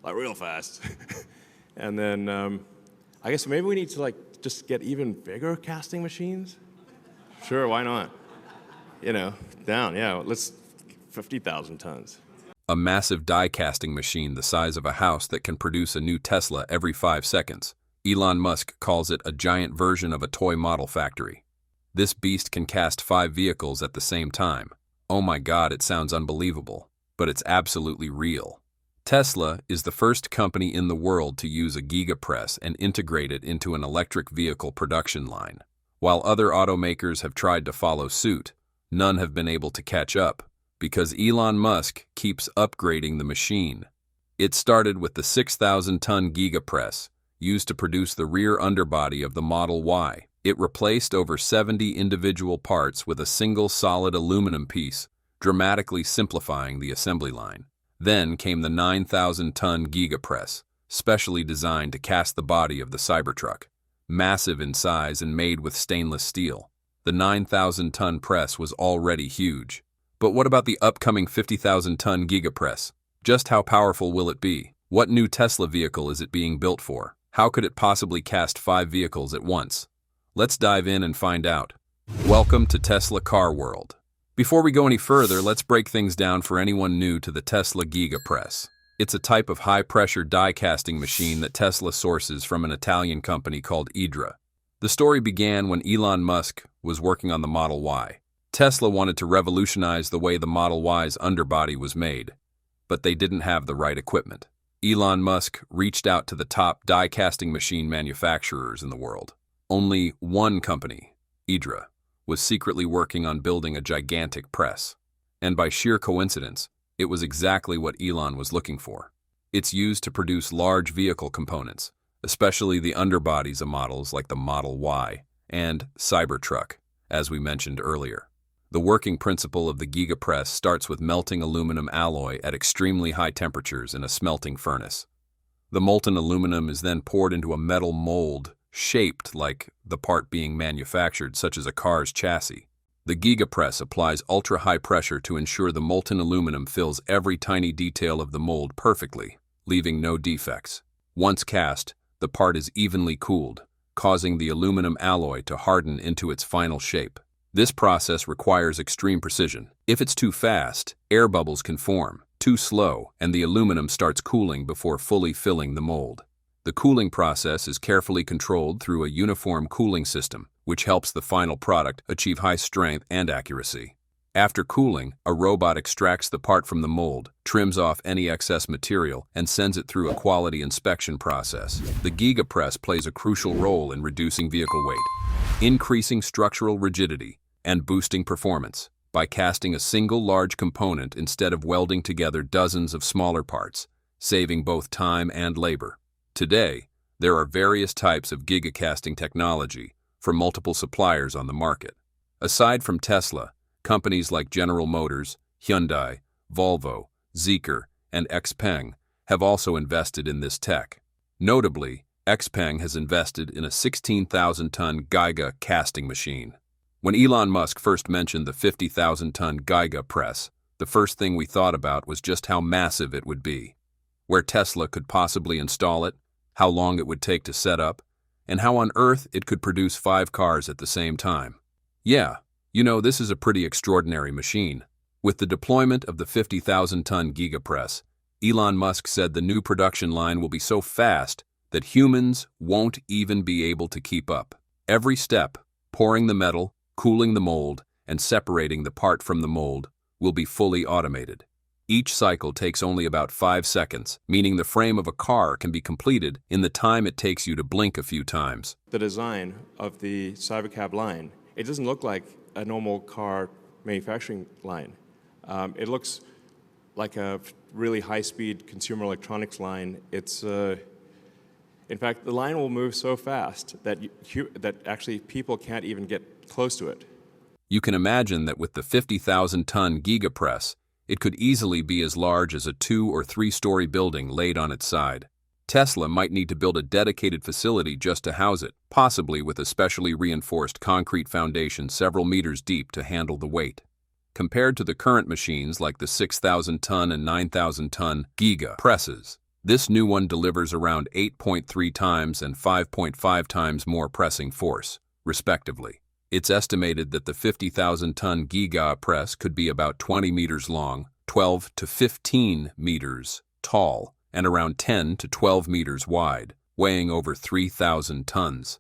like real fast. And then I guess maybe we need to like just get even bigger casting machines. Sure, why not? You know, down, yeah, let's 50,000 tons. A massive die casting machine the size of a house that can produce a new Tesla every 5 seconds. Elon Musk calls it a giant version of a toy model factory. This beast can cast 5 vehicles at the same time. Oh my God, it sounds unbelievable, but it's absolutely real. Tesla is the first company in the world to use a Giga Press and integrate it into an electric vehicle production line. While other automakers have tried to follow suit, none have been able to catch up because Elon Musk keeps upgrading the machine. It started with the 6,000-ton Giga Press, used to produce the rear underbody of the Model Y. It replaced over 70 individual parts with a single solid aluminum piece, dramatically simplifying the assembly line. Then came the 9,000-ton Giga Press, specially designed to cast the body of the Cybertruck. Massive in size and made with stainless steel, the 9,000-ton press was already huge. But what about the upcoming 50,000-ton Giga Press? Just how powerful will it be? What new Tesla vehicle is it being built for? How could it possibly cast 5 vehicles at once? Let's dive in and find out. Welcome to Tesla Car World. Before we go any further, let's break things down for anyone new to the Tesla Giga Press. It's a type of high-pressure die-casting machine that Tesla sources from an Italian company called Idra. The story began when Elon Musk was working on the Model Y. Tesla wanted to revolutionize the way the Model Y's underbody was made, but they didn't have the right equipment. Elon Musk reached out to the top die-casting machine manufacturers in the world. Only one company, Idra, was secretly working on building a gigantic press. And by sheer coincidence, it was exactly what Elon was looking for. It's used to produce large vehicle components, especially the underbodies of models like the Model Y and Cybertruck, as we mentioned earlier. The working principle of the Giga Press starts with melting aluminum alloy at extremely high temperatures in a smelting furnace. The molten aluminum is then poured into a metal mold shaped like the part being manufactured, such as a car's chassis. The Giga Press applies ultra-high pressure to ensure the molten aluminum fills every tiny detail of the mold perfectly, leaving no defects. Once cast, the part is evenly cooled, causing the aluminum alloy to harden into its final shape. This process requires extreme precision. If it's too fast, air bubbles can form. Too slow, and the aluminum starts cooling before fully filling the mold. The cooling process is carefully controlled through a uniform cooling system, which helps the final product achieve high strength and accuracy. After cooling, a robot extracts the part from the mold, trims off any excess material, and sends it through a quality inspection process. The Giga Press plays a crucial role in reducing vehicle weight, increasing structural rigidity, and boosting performance by casting a single large component instead of welding together dozens of smaller parts, saving both time and labor. Today, there are various types of giga casting technology from multiple suppliers on the market. Aside from Tesla, companies like General Motors, Hyundai, Volvo, Zeekr, and XPeng have also invested in this tech. Notably, XPeng has invested in a 16,000-ton Giga casting machine. When Elon Musk first mentioned the 50,000-ton Giga Press, the first thing we thought about was just how massive it would be, where Tesla could possibly install it, how long it would take to set up, and how on earth it could produce 5 cars at the same time. Yeah, you know, this is a pretty extraordinary machine. With the deployment of the 50,000-ton Giga Press, Elon Musk said the new production line will be so fast that humans won't even be able to keep up. Every step, pouring the metal, cooling the mold, and separating the part from the mold, will be fully automated. Each cycle takes only about 5 seconds, meaning the frame of a car can be completed in the time it takes you to blink a few times. The design of the Cybercab line, it doesn't look like a normal car manufacturing line. It looks like a really high-speed consumer electronics line. It's, in fact, the line will move so fast that actually people can't even get close to it. You can imagine that with the 50,000-ton Giga Press, it could easily be as large as a 2- or 3-story building laid on its side. Tesla might need to build a dedicated facility just to house it, possibly with a specially reinforced concrete foundation several meters deep to handle the weight. Compared to the current machines like the 6,000-ton and 9,000-ton Giga Presses, This new one delivers around 8.3 times and 5.5 times more pressing force, respectively. It's estimated that the 50,000-ton Giga Press could be about 20 meters long, 12 to 15 meters tall, and around 10 to 12 meters wide, weighing over 3,000 tons.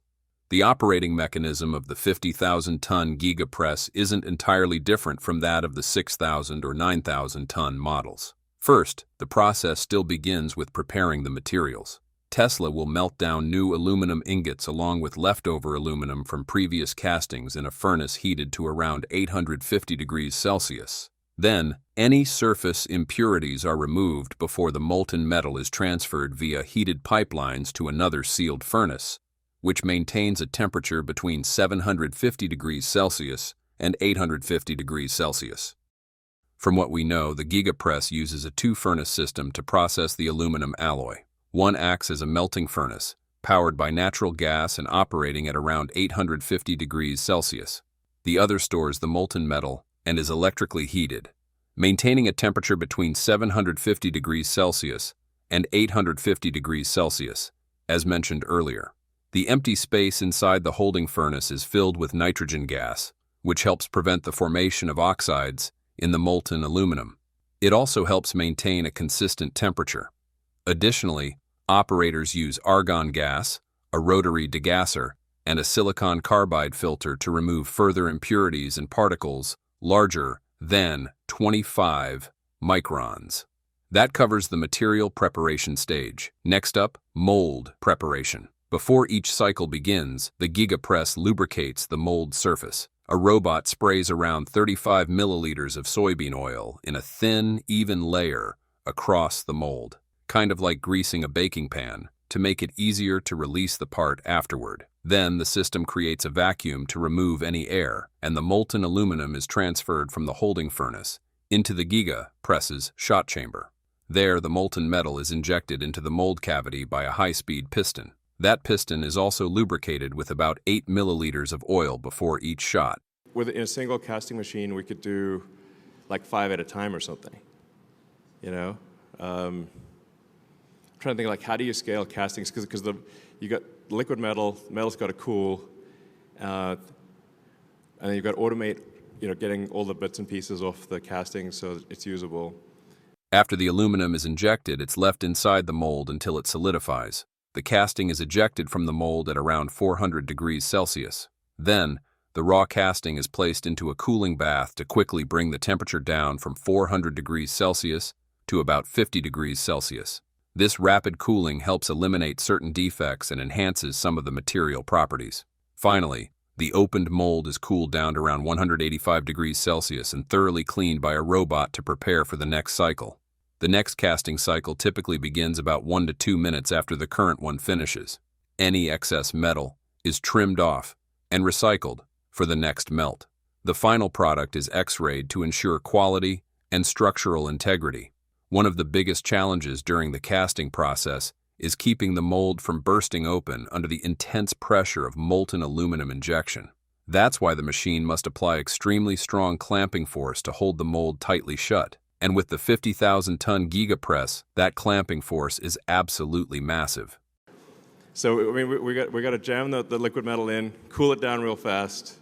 The operating mechanism of the 50,000-ton Giga Press isn't entirely different from that of the 6,000 or 9,000-ton models. First, the process still begins with preparing the materials. Tesla will melt down new aluminum ingots along with leftover aluminum from previous castings in a furnace heated to around 850 degrees Celsius. Then, any surface impurities are removed before the molten metal is transferred via heated pipelines to another sealed furnace, which maintains a temperature between 750 degrees Celsius and 850 degrees Celsius. From what we know, the Giga Press uses a two-furnace system to process the aluminum alloy. One acts as a melting furnace, powered by natural gas and operating at around 850 degrees Celsius. The other stores the molten metal and is electrically heated, maintaining a temperature between 750 degrees Celsius and 850 degrees Celsius, as mentioned earlier. The empty space inside the holding furnace is filled with nitrogen gas, which helps prevent the formation of oxides in the molten aluminum. It also helps maintain a consistent temperature. Additionally, operators use argon gas, a rotary degasser, and a silicon carbide filter to remove further impurities and particles larger than 25 microns. That covers the material preparation stage. Next up, mold preparation. Before each cycle begins, the Giga Press lubricates the mold surface. A robot sprays around 35 milliliters of soybean oil in a thin, even layer across the mold, kind of like greasing a baking pan, to make it easier to release the part afterward. Then the system creates a vacuum to remove any air, and the molten aluminum is transferred from the holding furnace into the Giga Press's shot chamber. There, the molten metal is injected into the mold cavity by a high-speed piston. That piston is also lubricated with about 8 milliliters of oil before each shot. In a single casting machine, we could do like 5 at a time or something, you know? I'm trying to think, like, how do you scale castings? Because you got liquid metal, metal's got to cool, and then you've got to automate, getting all the bits and pieces off the casting so it's usable. After the aluminum is injected, it's left inside the mold until it solidifies. The casting is ejected from the mold at around 400 degrees Celsius. Then, the raw casting is placed into a cooling bath to quickly bring the temperature down from 400 degrees Celsius to about 50 degrees Celsius. This rapid cooling helps eliminate certain defects and enhances some of the material properties. Finally, the opened mold is cooled down to around 185 degrees Celsius and thoroughly cleaned by a robot to prepare for the next cycle. The next casting cycle typically begins about 1 to 2 minutes after the current one finishes. Any excess metal is trimmed off and recycled for the next melt. The final product is X-rayed to ensure quality and structural integrity. One of the biggest challenges during the casting process is keeping the mold from bursting open under the intense pressure of molten aluminum injection. That's why the machine must apply extremely strong clamping force to hold the mold tightly shut. And with the 50,000-ton Giga Press, that clamping force is absolutely massive. So, I mean, we got to jam the liquid metal in, cool it down real fast.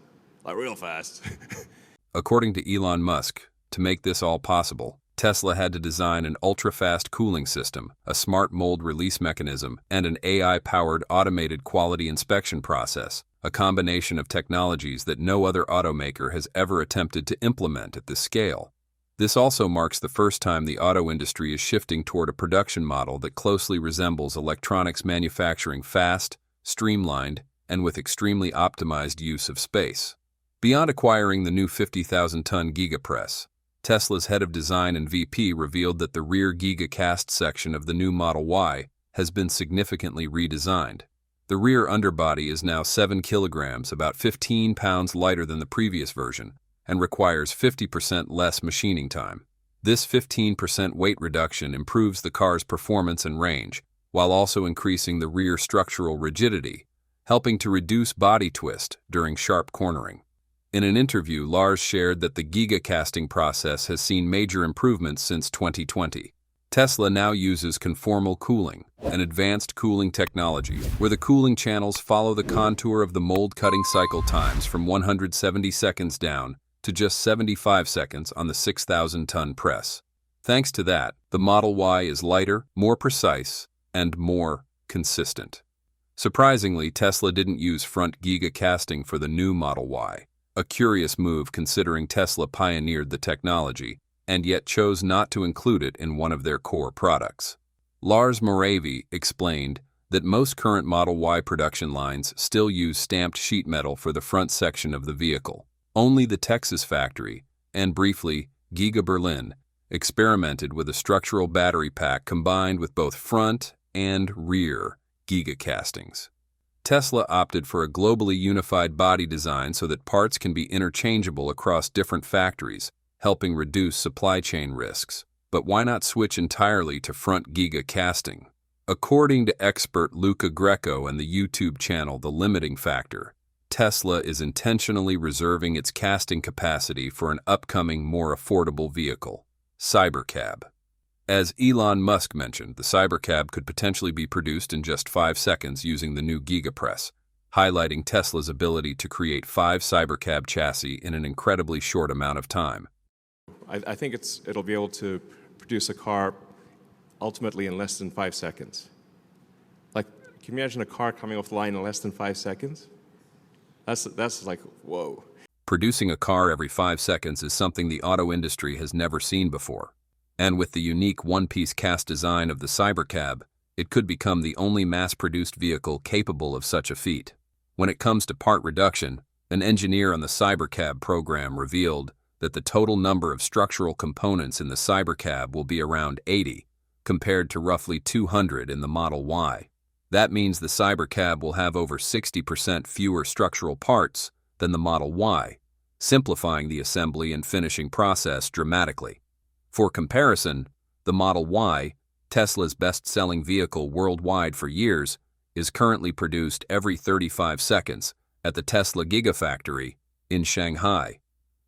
According to Elon Musk, to make this all possible, Tesla had to design an ultra-fast cooling system, a smart mold release mechanism, and an AI-powered automated quality inspection process, a combination of technologies that no other automaker has ever attempted to implement at this scale. This also marks the first time the auto industry is shifting toward a production model that closely resembles electronics manufacturing, fast, streamlined, and with extremely optimized use of space. Beyond acquiring the new 50,000-ton Giga Press, Tesla's head of design and VP revealed that the rear Giga cast section of the new Model Y has been significantly redesigned. The rear underbody is now 7 kilograms, about 15 pounds lighter than the previous version, and requires 50% less machining time. This 15% weight reduction improves the car's performance and range, while also increasing the rear structural rigidity, helping to reduce body twist during sharp cornering. In an interview, Lars shared that the Giga casting process has seen major improvements since 2020. Tesla now uses conformal cooling, an advanced cooling technology where the cooling channels follow the contour of the mold cutting cycle times from 170 seconds down to just 75 seconds on the 6,000-ton press. Thanks to that, the Model Y is lighter, more precise, and more consistent. Surprisingly, Tesla didn't use front Giga casting for the new Model Y, a curious move considering Tesla pioneered the technology and yet chose not to include it in one of their core products. Lars Moravy explained that most current Model Y production lines still use stamped sheet metal for the front section of the vehicle. Only the Texas factory, and briefly Giga Berlin, experimented with a structural battery pack combined with both front and rear Giga castings. Tesla opted for a globally unified body design so that parts can be interchangeable across different factories, helping reduce supply chain risks. But why not switch entirely to front Giga casting? According to expert Luca Greco and the YouTube channel The Limiting Factor, Tesla is intentionally reserving its casting capacity for an upcoming, more affordable vehicle, Cybercab. As Elon Musk mentioned, the Cybercab could potentially be produced in just 5 seconds using the new Giga Press, highlighting Tesla's ability to create 5 Cybercab chassis in an incredibly short amount of time. I think it'll be able to produce a car ultimately in less than 5 seconds. Like, can you imagine a car coming off the line in less than 5 seconds? That's like, whoa. Producing a car every 5 seconds is something the auto industry has never seen before. And with the unique one-piece cast design of the Cybercab, it could become the only mass-produced vehicle capable of such a feat. When it comes to part reduction, an engineer on the Cybercab program revealed that the total number of structural components in the Cybercab will be around 80, compared to roughly 200 in the Model Y. That means the Cybercab will have over 60% fewer structural parts than the Model Y, simplifying the assembly and finishing process dramatically. For comparison, the Model Y, Tesla's best-selling vehicle worldwide for years, is currently produced every 35 seconds at the Tesla Gigafactory in Shanghai,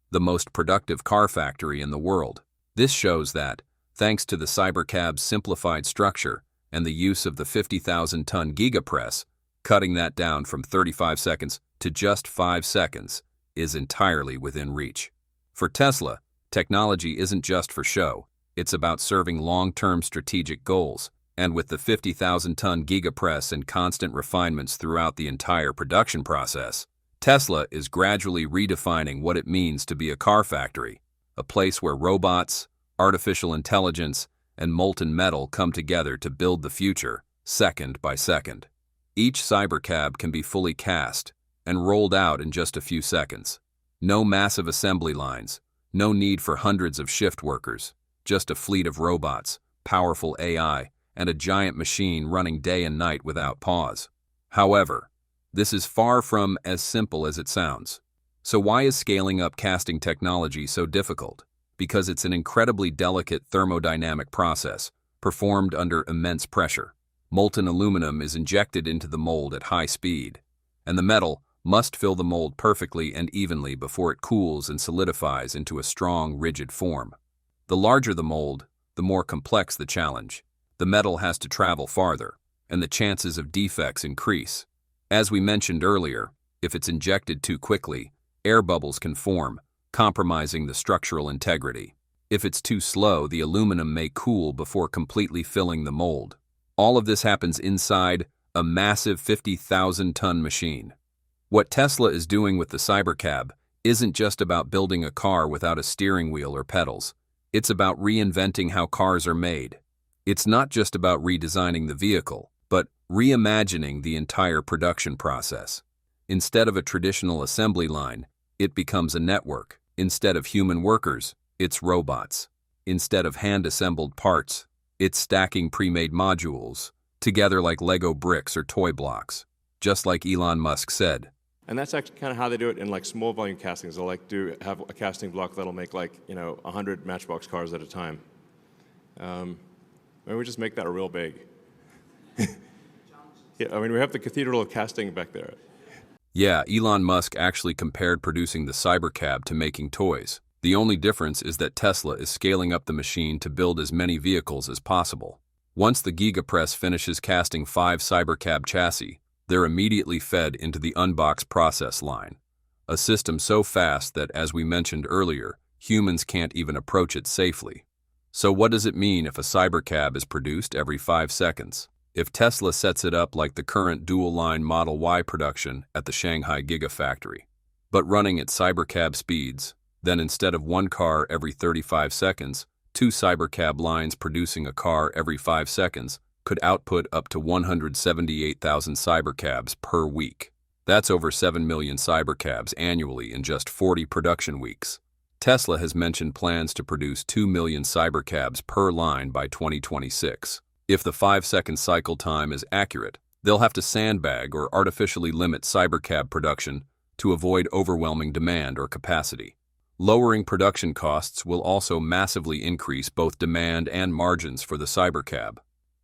the most productive car factory in the world. This shows that, thanks to the Cybercab's simplified structure and the use of the 50,000-ton Giga Press, cutting that down from 35 seconds to just 5 seconds is entirely within reach. For Tesla, technology isn't just for show, it's about serving long-term strategic goals, and with the 50,000-ton Giga Press and constant refinements throughout the entire production process, Tesla is gradually redefining what it means to be a car factory, a place where robots, artificial intelligence, and molten metal come together to build the future, second by second. Each Cybercab can be fully cast and rolled out in just a few seconds. No massive assembly lines, no need for hundreds of shift workers, just a fleet of robots, powerful AI, and a giant machine running day and night without pause. However, this is far from as simple as it sounds. So why is scaling up casting technology so difficult? Because it's an incredibly delicate thermodynamic process, performed under immense pressure. Molten aluminum is injected into the mold at high speed, and the metal must fill the mold perfectly and evenly before it cools and solidifies into a strong, rigid form. The larger the mold, the more complex the challenge. The metal has to travel farther, and the chances of defects increase. As we mentioned earlier, if it's injected too quickly, air bubbles can form, compromising the structural integrity. If it's too slow, the aluminum may cool before completely filling the mold. All of this happens inside a massive 50,000-ton machine. What Tesla is doing with the Cybercab isn't just about building a car without a steering wheel or pedals. It's about reinventing how cars are made. It's not just about redesigning the vehicle, but reimagining the entire production process. Instead of a traditional assembly line, it becomes a network. Instead of human workers, it's robots. Instead of hand-assembled parts, it's stacking pre-made modules, together like Lego bricks or toy blocks, just like Elon Musk said. And that's actually kind of how they do it in like small volume castings. They'll have a casting block that'll make 100 Matchbox cars at a time. Maybe we just make that real big. Yeah, we have the Cathedral of Casting back there. Yeah, Elon Musk actually compared producing the Cybercab to making toys. The only difference is that Tesla is scaling up the machine to build as many vehicles as possible. Once the Giga Press finishes casting 5 Cybercab chassis, they're immediately fed into the unbox process line, a system so fast that, as we mentioned earlier, humans can't even approach it safely. So what does it mean if a Cybercab is produced every 5 seconds? If Tesla sets it up like the current dual-line Model Y production at the Shanghai Gigafactory, but running at Cybercab speeds, then instead of 1 car every 35 seconds, 2 Cybercab lines producing a car every 5 seconds could output up to 178,000 Cybercabs per week. That's over 7 million Cybercabs annually in just 40 production weeks. Tesla has mentioned plans to produce 2 million Cybercabs per line by 2026. If the 5-second cycle time is accurate, they'll have to sandbag or artificially limit Cybercab production to avoid overwhelming demand or capacity. Lowering production costs will also massively increase both demand and margins for the Cybercab.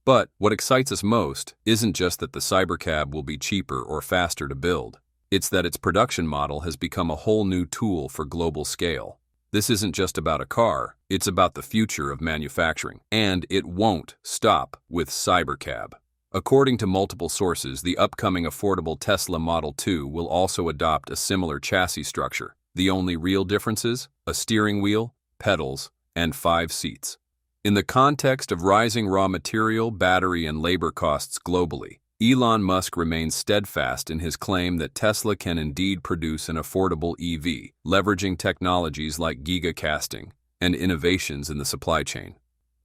But what excites us most isn't just that the Cybercab will be cheaper or faster to build. It's that its production model has become a whole new tool for global scale. This isn't just about a car, it's about the future of manufacturing. And it won't stop with Cybercab. According to multiple sources, the upcoming affordable Tesla Model 2 will also adopt a similar chassis structure. The only real differences? A steering wheel, pedals, and 5 seats. In the context of rising raw material, battery, and labor costs globally, Elon Musk remains steadfast in his claim that Tesla can indeed produce an affordable EV, leveraging technologies like gigacasting and innovations in the supply chain.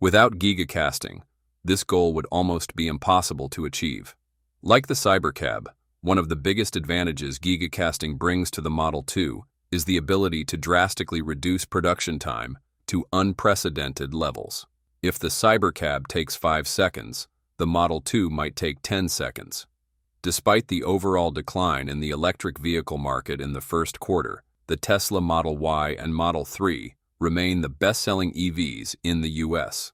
Without gigacasting, this goal would almost be impossible to achieve. Like the Cybercab, one of the biggest advantages gigacasting brings to the Model 2 is the ability to drastically reduce production time to unprecedented levels. If the Cybercab takes 5 seconds, the Model 2 might take 10 seconds. Despite the overall decline in the electric vehicle market in the first quarter, the Tesla Model Y and Model 3 remain the best-selling EVs in the US.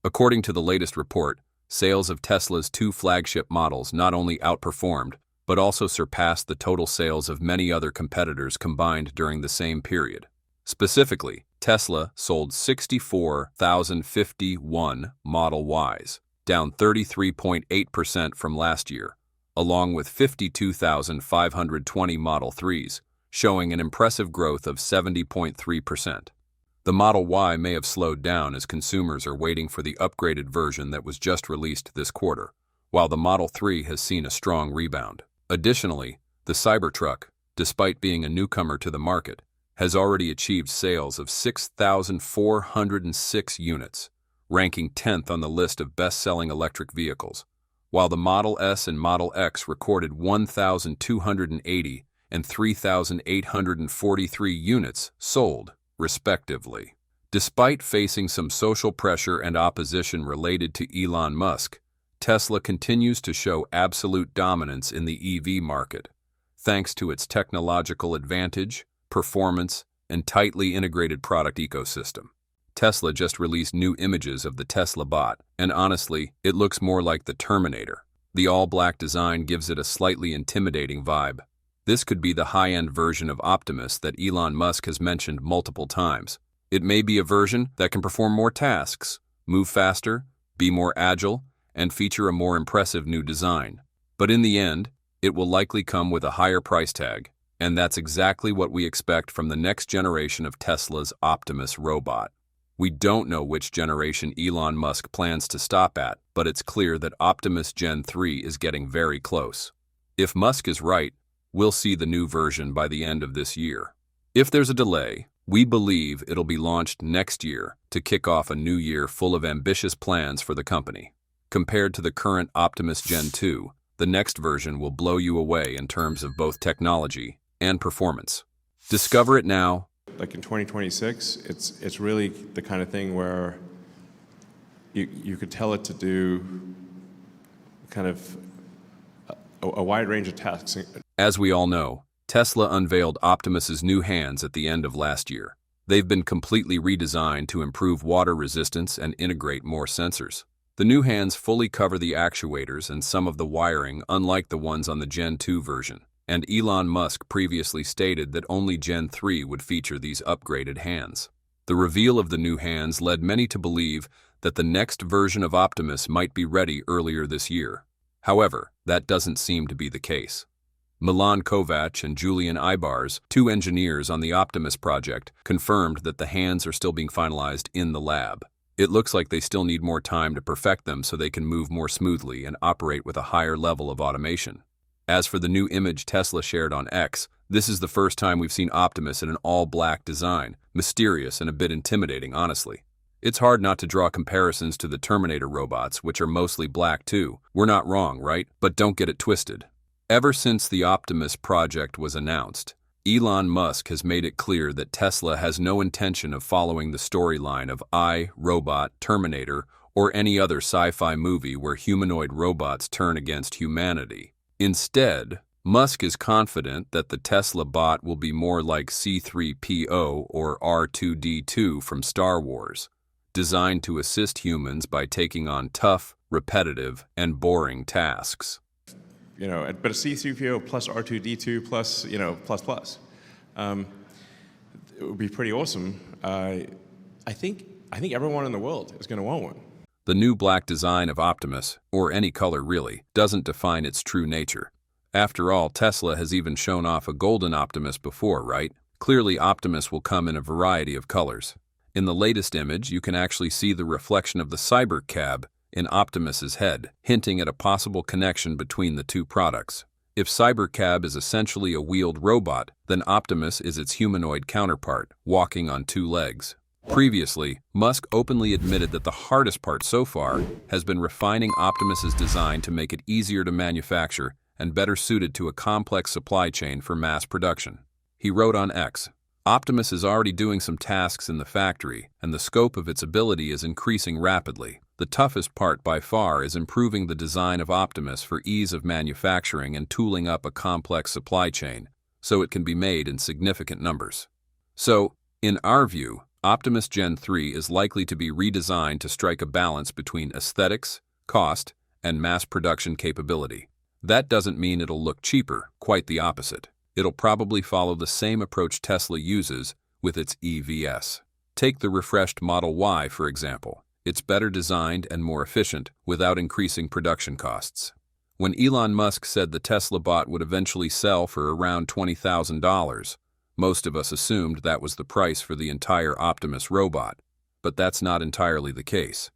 According to the latest report, sales of Tesla's 2 flagship models not only outperformed, but also surpassed the total sales of many other competitors combined during the same period. Specifically, Tesla sold 64,051 Model Ys, down 33.8% from last year, along with 52,520 Model 3s, showing an impressive growth of 70.3%. The Model Y may have slowed down as consumers are waiting for the upgraded version that was just released this quarter, while the Model 3 has seen a strong rebound. Additionally, the Cybertruck, despite being a newcomer to the market, has already achieved sales of 6,406 units, ranking 10th on the list of best-selling electric vehicles, while the Model S and Model X recorded 1,280 and 3,843 units sold, respectively. Despite facing some social pressure and opposition related to Elon Musk, Tesla continues to show absolute dominance in the EV market, thanks to its technological advantage, performance, and tightly integrated product ecosystem. Tesla just released new images of the Tesla Bot, and honestly, it looks more like the Terminator. The all-black design gives it a slightly intimidating vibe. This could be the high-end version of Optimus that Elon Musk has mentioned multiple times. It may be a version that can perform more tasks, move faster, be more agile, and feature a more impressive new design. But in the end, it will likely come with a higher price tag, and that's exactly what we expect from the next generation of Tesla's Optimus robot. We don't know which generation Elon Musk plans to stop at, but it's clear that Optimus Gen 3 is getting very close. If Musk is right, we'll see the new version by the end of this year. If there's a delay, we believe it'll be launched next year to kick off a new year full of ambitious plans for the company. Compared to the current Optimus Gen 2, the next version will blow you away in terms of both technology and performance. Discover it now. Like in 2026, it's really the kind of thing where you could tell it to do kind of a wide range of tasks. As we all know, Tesla unveiled Optimus's new hands at the end of last year. They've been completely redesigned to improve water resistance and integrate more sensors. The new hands fully cover the actuators and some of the wiring, unlike the ones on the Gen 2 version. and Elon Musk previously stated that only Gen 3 would feature these upgraded hands. The reveal of the new hands led many to believe that the next version of Optimus might be ready earlier this year. However, that doesn't seem to be the case. Milan Kovac and Julian Ibars, two engineers on the Optimus project, confirmed that the hands are still being finalized in the lab. It looks like they still need more time to perfect them so they can move more smoothly and operate with a higher level of automation. As for the new image Tesla shared on X, this is the first time we've seen Optimus in an all-black design, mysterious and a bit intimidating, honestly. It's hard not to draw comparisons to the Terminator robots, which are mostly black too. We're not wrong, right? But don't get it twisted. Ever since the Optimus project was announced, Elon Musk has made it clear that Tesla has no intention of following the storyline of I, Robot, Terminator, or any other sci-fi movie where humanoid robots turn against humanity. Instead, Musk is confident that the Tesla bot will be more like C-3PO or R2-D2 from Star Wars, designed to assist humans by taking on tough, repetitive, and boring tasks. But a C-3PO plus R2-D2 plus, plus. It would be pretty awesome. I think everyone in the world is going to want one. The new black design of Optimus, or any color really, doesn't define its true nature. After all, Tesla has even shown off a golden Optimus before, right? Clearly, Optimus will come in a variety of colors. In the latest image, you can actually see the reflection of the Cybertruck in Optimus's head, hinting at a possible connection between the two products. If Cybertruck is essentially a wheeled robot, then Optimus is its humanoid counterpart, walking on two legs. Previously, Musk openly admitted that the hardest part so far has been refining Optimus's design to make it easier to manufacture and better suited to a complex supply chain for mass production. He wrote on X, "Optimus is already doing some tasks in the factory, and the scope of its ability is increasing rapidly. The toughest part by far is improving the design of Optimus for ease of manufacturing and tooling up a complex supply chain, so it can be made in significant numbers." So, in our view, Optimus Gen 3 is likely to be redesigned to strike a balance between aesthetics, cost, and mass production capability. That doesn't mean it'll look cheaper, quite the opposite. It'll probably follow the same approach Tesla uses with its EVS. Take the refreshed Model Y, for example. It's better designed and more efficient without increasing production costs. When Elon Musk said the Tesla bot would eventually sell for around $20,000, most of us assumed that was the price for the entire Optimus robot, but that's not entirely the case.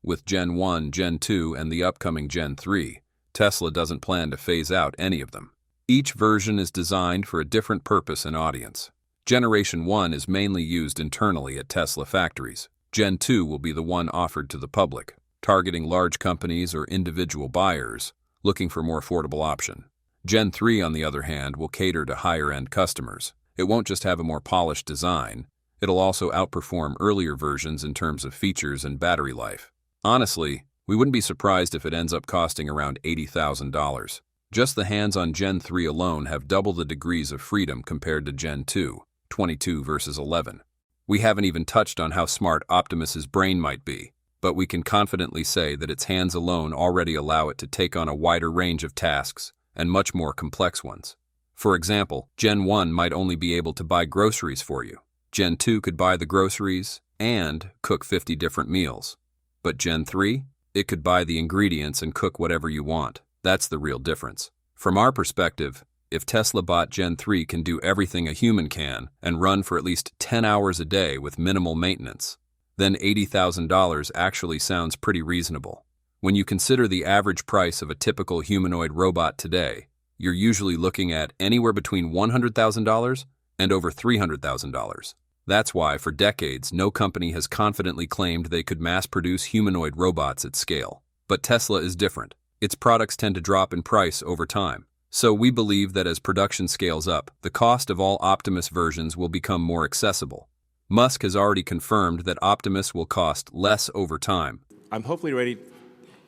With Gen 1, Gen 2, and the upcoming Gen 3, Tesla doesn't plan to phase out any of them. Each version is designed for a different purpose and audience. Generation 1 is mainly used internally at Tesla factories. Gen 2 will be the one offered to the public, targeting large companies or individual buyers looking for a more affordable option. Gen 3, on the other hand, will cater to higher-end customers. It won't just have a more polished design, it'll also outperform earlier versions in terms of features and battery life. Honestly, we wouldn't be surprised if it ends up costing around $80,000. Just the hands on Gen 3 alone have double the degrees of freedom compared to Gen 2, 22 versus 11. We haven't even touched on how smart Optimus's brain might be, but we can confidently say that its hands alone already allow it to take on a wider range of tasks, and much more complex ones. For example, Gen 1 might only be able to buy groceries for you. Gen 2 could buy the groceries and cook 50 different meals. But Gen 3? It could buy the ingredients and cook whatever you want. That's the real difference. From our perspective, if Tesla bot Gen 3 can do everything a human can and run for at least 10 hours a day with minimal maintenance, then $80,000 actually sounds pretty reasonable. When you consider the average price of a typical humanoid robot today, you're usually looking at anywhere between $100,000 and over $300,000. That's why, for decades, no company has confidently claimed they could mass-produce humanoid robots at scale. But Tesla is different. Its products tend to drop in price over time. So we believe that as production scales up, the cost of all Optimus versions will become more accessible. Musk has already confirmed that Optimus will cost less over time. I'm hopefully ready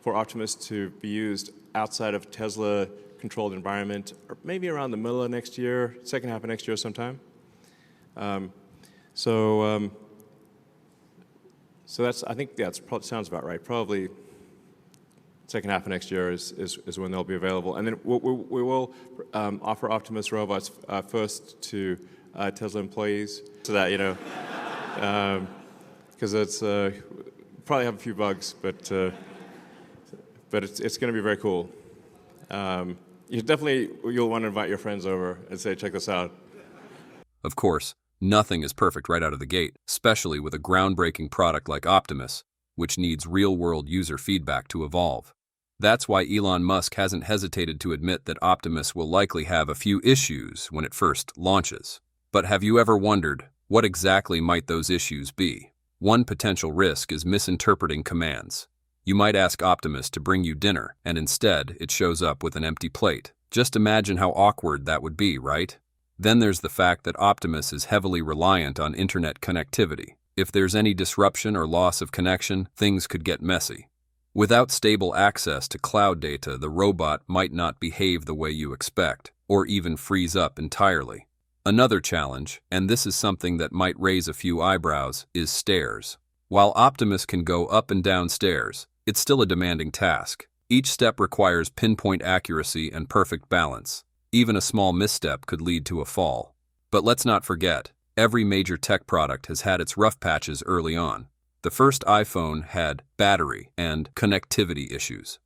for Optimus to be used outside of Tesla-controlled environment, or maybe around the middle of next year, second half of next year sometime. So that's, I think, yeah, sounds about right. Probably second half of next year is when they'll be available. And then we will offer Optimus robots first to Tesla employees, so that, because it's probably have a few bugs, but it's going to be very cool. You'll want to invite your friends over and say, check this out. Of course, nothing is perfect right out of the gate, especially with a groundbreaking product like Optimus, which needs real-world user feedback to evolve. That's why Elon Musk hasn't hesitated to admit that Optimus will likely have a few issues when it first launches. But have you ever wondered, what exactly might those issues be? One potential risk is misinterpreting commands. You might ask Optimus to bring you dinner, and instead it shows up with an empty plate. Just imagine how awkward that would be, right? Then there's the fact that Optimus is heavily reliant on internet connectivity. If there's any disruption or loss of connection, things could get messy. Without stable access to cloud data, the robot might not behave the way you expect, or even freeze up entirely. Another challenge, and this is something that might raise a few eyebrows, is stairs. While Optimus can go up and down stairs, it's still a demanding task. Each step requires pinpoint accuracy and perfect balance. Even a small misstep could lead to a fall. But let's not forget, every major tech product has had its rough patches early on. The first iPhone had battery and connectivity issues.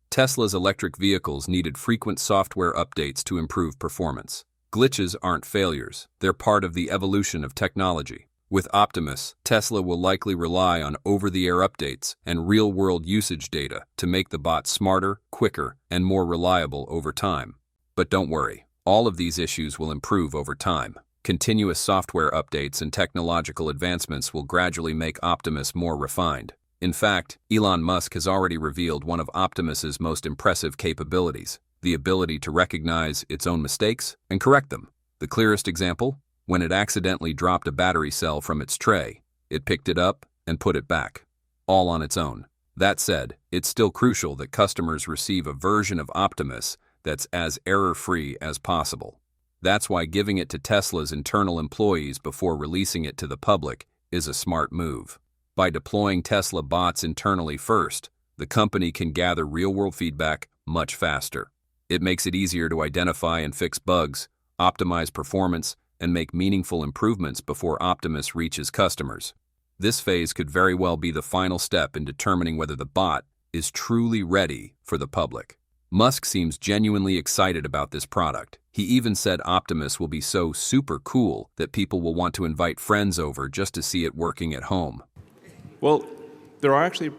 Tesla's electric vehicles needed frequent software updates to improve performance. Glitches aren't failures, they're part of the evolution of technology. With Optimus, Tesla will likely rely on over-the-air updates and real-world usage data to make the bot smarter, quicker, and more reliable over time. But don't worry, all of these issues will improve over time. Continuous software updates and technological advancements will gradually make Optimus more refined. In fact, Elon Musk has already revealed one of Optimus's most impressive capabilities, the ability to recognize its own mistakes and correct them. The clearest example? When it accidentally dropped a battery cell from its tray, it picked it up and put it back, all on its own. That said, it's still crucial that customers receive a version of Optimus that's as error-free as possible. That's why giving it to Tesla's internal employees before releasing it to the public is a smart move. By deploying Tesla bots internally first, the company can gather real-world feedback much faster. It makes it easier to identify and fix bugs, optimize performance, and make meaningful improvements before Optimus reaches customers. This phase could very well be the final step in determining whether the bot is truly ready for the public. Musk seems genuinely excited about this product. He even said Optimus will be so super cool that people will want to invite friends over just to see it working at home. Well, there are actually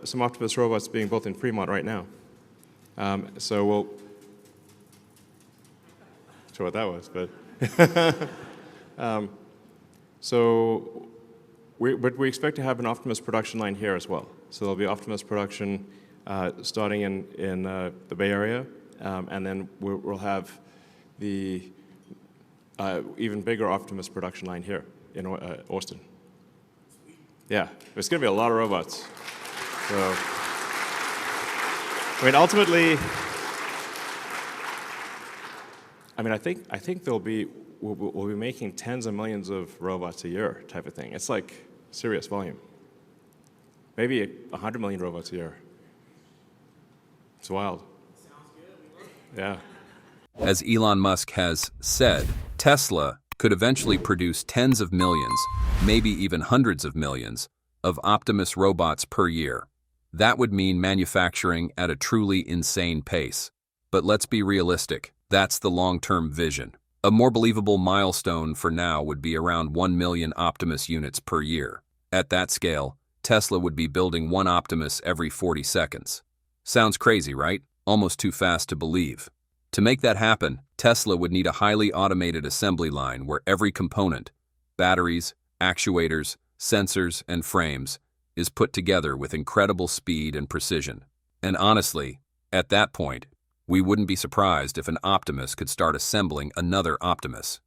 some Optimus robots being built in Fremont right now. So we'll... Not sure what that was, but... But we expect to have an Optimus production line here as well. So there'll be Optimus production starting in the Bay Area, and then we'll have the even bigger Optimus production line here in Austin. Yeah, there's going to be a lot of robots. So, I mean, ultimately, I think we'll be making tens of millions of robots a year type of thing. It's like serious volume. Maybe 100 million robots a year. It's wild. Sounds good. Yeah. As Elon Musk has said, Tesla could eventually produce tens of millions, maybe even hundreds of millions, of Optimus robots per year. That would mean manufacturing at a truly insane pace. But let's be realistic, that's the long-term vision. A more believable milestone for now would be around 1 million Optimus units per year. At that scale, Tesla would be building one Optimus every 40 seconds. Sounds crazy, right? Almost too fast to believe. To make that happen, Tesla would need a highly automated assembly line where every component, batteries, actuators, sensors, and frames, is put together with incredible speed and precision. And honestly, at that point, we wouldn't be surprised if an Optimus could start assembling another Optimus.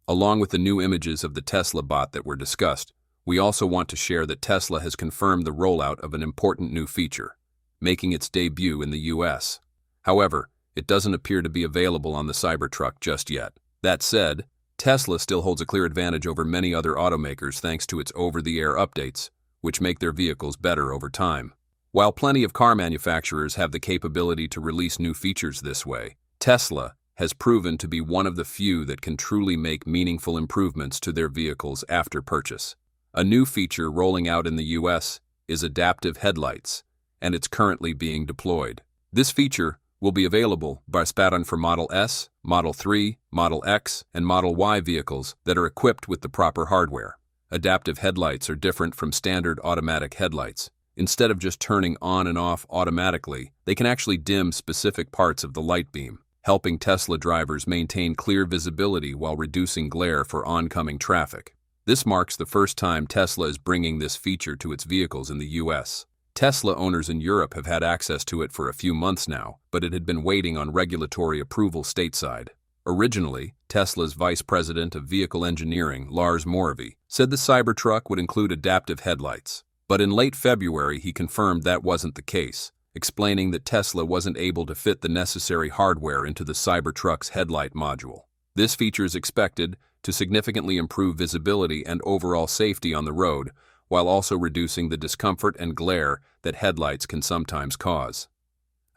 Along with the new images of the Tesla bot that were discussed, we also want to share that Tesla has confirmed the rollout of an important new feature, making its debut in the US. However, it doesn't appear to be available on the Cybertruck just yet. That said, Tesla still holds a clear advantage over many other automakers thanks to its over-the-air updates, which make their vehicles better over time. While plenty of car manufacturers have the capability to release new features this way, Tesla has proven to be one of the few that can truly make meaningful improvements to their vehicles after purchase. A new feature rolling out in the US is adaptive headlights, and it's currently being deployed. This feature will be available by Spadan for Model S, Model 3, Model X, and Model Y vehicles that are equipped with the proper hardware. Adaptive headlights are different from standard automatic headlights. Instead of just turning on and off automatically, they can actually dim specific parts of the light beam, helping Tesla drivers maintain clear visibility while reducing glare for oncoming traffic. This marks the first time Tesla is bringing this feature to its vehicles in the US. Tesla owners in Europe have had access to it for a few months now, but it had been waiting on regulatory approval stateside. Originally, Tesla's Vice President of Vehicle Engineering, Lars Moravy, said the Cybertruck would include adaptive headlights. But in late February, he confirmed that wasn't the case, explaining that Tesla wasn't able to fit the necessary hardware into the Cybertruck's headlight module. This feature is expected to significantly improve visibility and overall safety on the road, while also reducing the discomfort and glare that headlights can sometimes cause.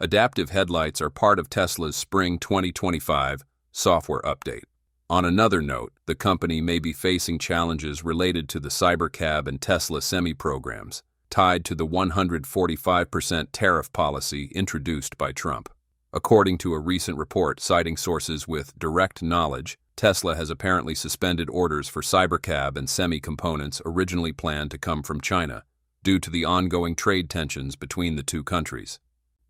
Adaptive headlights are part of Tesla's Spring 2025 software update. On another note, the company may be facing challenges related to the Cybercab and Tesla Semi programs, tied to the 145% tariff policy introduced by Trump. According to a recent report citing sources with direct knowledge, Tesla has apparently suspended orders for Cybercab and Semi components originally planned to come from China, due to the ongoing trade tensions between the two countries.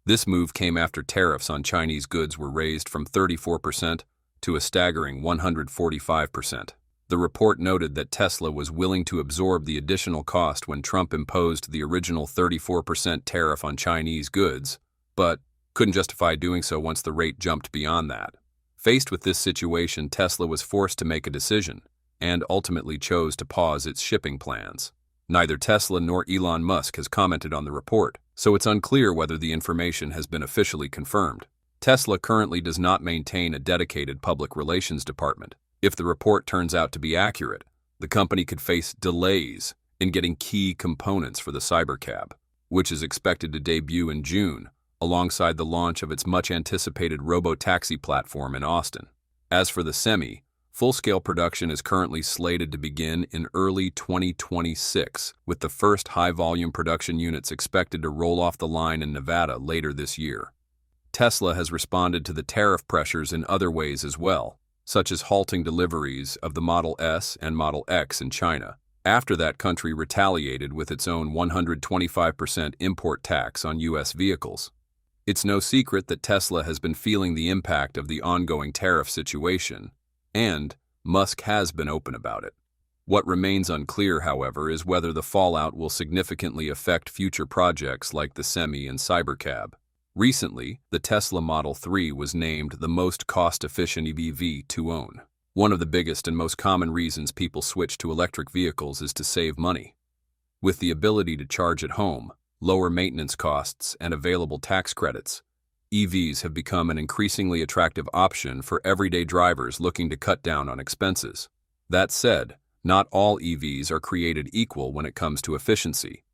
This move came after tariffs on Chinese goods were raised from 34% to a staggering 145%. The report noted that Tesla was willing to absorb the additional cost when Trump imposed the original 34% tariff on Chinese goods, but couldn't justify doing so once the rate jumped beyond that. Faced with this situation, Tesla was forced to make a decision, and ultimately chose to pause its shipping plans. Neither Tesla nor Elon Musk has commented on the report, so it's unclear whether the information has been officially confirmed. Tesla currently does not maintain a dedicated public relations department. If the report turns out to be accurate, the company could face delays in getting key components for the Cybercab, which is expected to debut in June, alongside the launch of its much-anticipated robo-taxi platform in Austin. As for the Semi, full-scale production is currently slated to begin in early 2026, with the first high-volume production units expected to roll off the line in Nevada later this year. Tesla has responded to the tariff pressures in other ways as well, such as halting deliveries of the Model S and Model X in China, after that country retaliated with its own 125% import tax on U.S. vehicles. It's no secret that Tesla has been feeling the impact of the ongoing tariff situation, and Musk has been open about it. What remains unclear, however, is whether the fallout will significantly affect future projects like the Semi and Cybercab. Recently, the Tesla Model 3 was named the most cost-efficient EV to own. One of the biggest and most common reasons people switch to electric vehicles is to save money. With the ability to charge at home, lower maintenance costs, and available tax credits, EVs have become an increasingly attractive option for everyday drivers looking to cut down on expenses. That said, not all EVs are created equal when it comes to efficiency,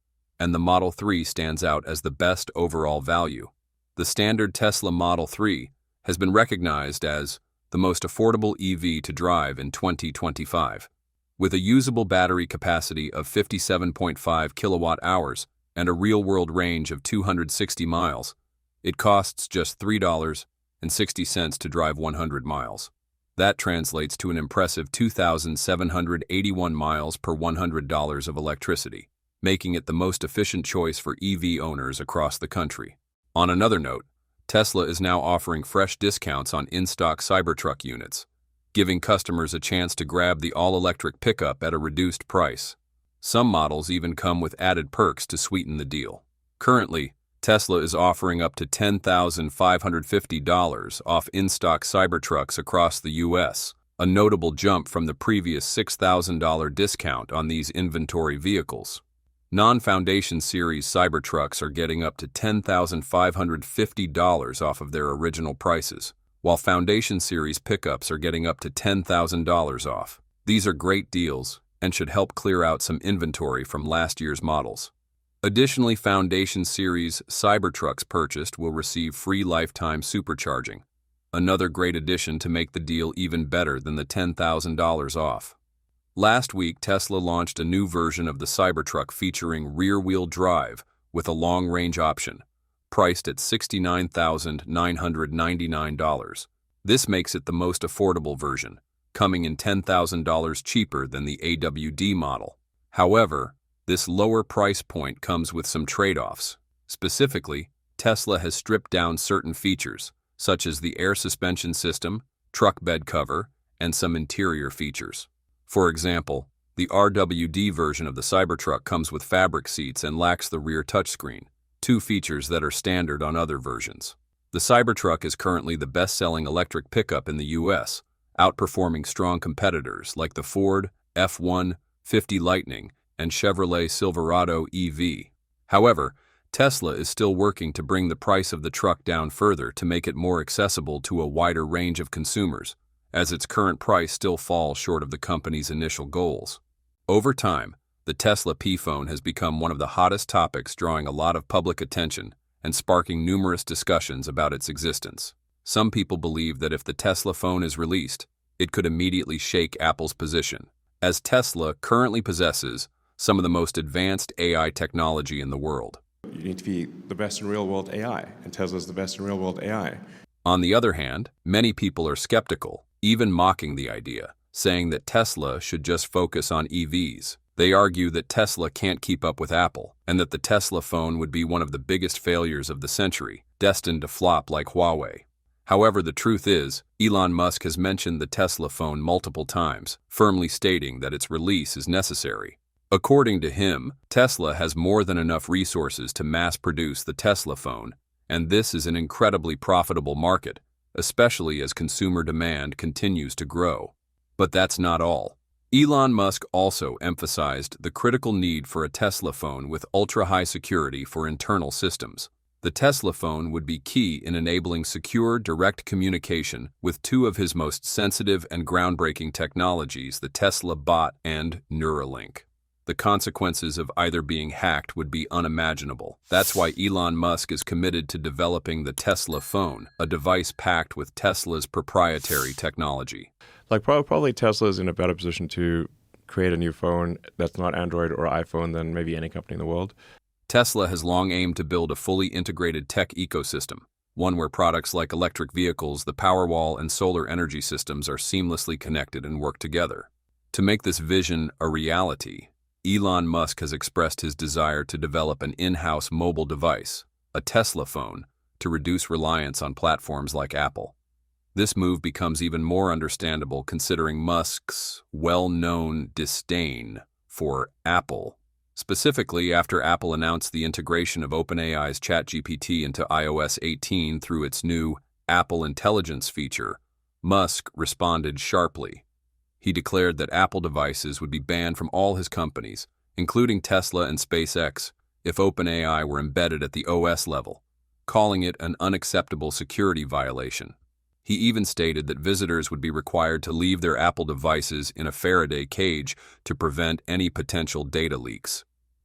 and the Model 3 stands out as the best overall value. The standard Tesla Model 3 has been recognized as the most affordable EV to drive in 2025. With a usable battery capacity of 57.5 kilowatt-hours and a real-world range of 260 miles, it costs just $3.60 to drive 100 miles. That translates to an impressive 2,781 miles per $100 of electricity, making it the most efficient choice for EV owners across the country. On another note, Tesla is now offering fresh discounts on in-stock Cybertruck units, giving customers a chance to grab the all-electric pickup at a reduced price. Some models even come with added perks to sweeten the deal. Currently, Tesla is offering up to $10,550 off in-stock Cybertrucks across the U.S., a notable jump from the previous $6,000 discount on these inventory vehicles. Non-Foundation Series Cybertrucks are getting up to $10,550 off of their original prices, while Foundation Series pickups are getting up to $10,000 off. These are great deals and should help clear out some inventory from last year's models. Additionally, Foundation Series Cybertrucks purchased will receive free lifetime supercharging, another great addition to make the deal even better than the $10,000 off. Last week, Tesla launched a new version of the Cybertruck featuring rear-wheel drive with a long-range option, priced at $69,999. This makes it the most affordable version, coming in $10,000 cheaper than the AWD model. However, this lower price point comes with some trade-offs. Specifically, Tesla has stripped down certain features, such as the air suspension system, truck bed cover, and some interior features. For example, the RWD version of the Cybertruck comes with fabric seats and lacks the rear touchscreen, two features that are standard on other versions. The Cybertruck is currently the best-selling electric pickup in the U.S., outperforming strong competitors like the Ford F-150 Lightning and Chevrolet Silverado EV. However, Tesla is still working to bring the price of the truck down further to make it more accessible to a wider range of consumers, as its current price still falls short of the company's initial goals. Over time, the Tesla P-Phone has become one of the hottest topics, drawing a lot of public attention and sparking numerous discussions about its existence. Some people believe that if the Tesla phone is released, it could immediately shake Apple's position, as Tesla currently possesses some of the most advanced AI technology in the world. You need to be the best in real-world AI, and Tesla's the best in real-world AI. On the other hand, many people are skeptical, even mocking the idea, saying that Tesla should just focus on EVs. They argue that Tesla can't keep up with Apple, and that the Tesla phone would be one of the biggest failures of the century, destined to flop like Huawei. However, the truth is, Elon Musk has mentioned the Tesla phone multiple times, firmly stating that its release is necessary. According to him, Tesla has more than enough resources to mass-produce the Tesla phone, and this is an incredibly profitable market, especially as consumer demand continues to grow. But that's not all. Elon Musk also emphasized the critical need for a Tesla phone with ultra-high security for internal systems. The Tesla phone would be key in enabling secure, direct communication with two of his most sensitive and groundbreaking technologies, the Tesla bot and Neuralink. The consequences of either being hacked would be unimaginable. That's why Elon Musk is committed to developing the Tesla phone, a device packed with Tesla's proprietary technology. Like probably Tesla's in a better position to create a new phone that's not Android or iPhone than maybe any company in the world. Tesla has long aimed to build a fully integrated tech ecosystem, one where products like electric vehicles, the Powerwall, and solar energy systems are seamlessly connected and work together. To make this vision a reality, Elon Musk has expressed his desire to develop an in-house mobile device, a Tesla phone, to reduce reliance on platforms like Apple. This move becomes even more understandable considering Musk's well-known disdain for Apple, specifically after Apple announced the integration of OpenAI's ChatGPT into iOS 18 through its new Apple Intelligence feature. Musk responded sharply. He declared that Apple devices would be banned from all his companies, including Tesla and SpaceX, if OpenAI were embedded at the OS level, calling it an unacceptable security violation. He even stated that visitors would be required to leave their Apple devices in a Faraday cage to prevent any potential data leaks.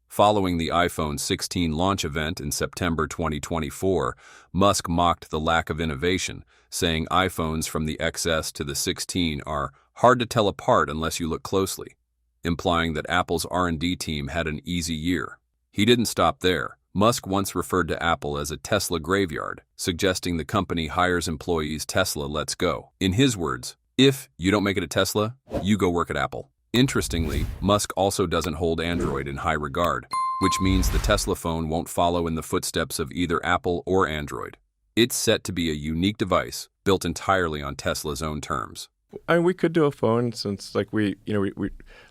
Following the iPhone 16 launch event in September 2024, Musk mocked the lack of innovation, saying iPhones from the XS to the 16 are hard to tell apart unless you look closely, implying that Apple's R&D team had an easy year. He didn't stop there. Musk once referred to Apple as a Tesla graveyard, suggesting the company hires employees Tesla lets go. In his words, if you don't make it at Tesla, you go work at Apple. Interestingly, Musk also doesn't hold Android in high regard, which means the Tesla phone won't follow in the footsteps of either Apple or Android. It's set to be a unique device, built entirely on Tesla's own terms. I mean, we could do a phone since, like, we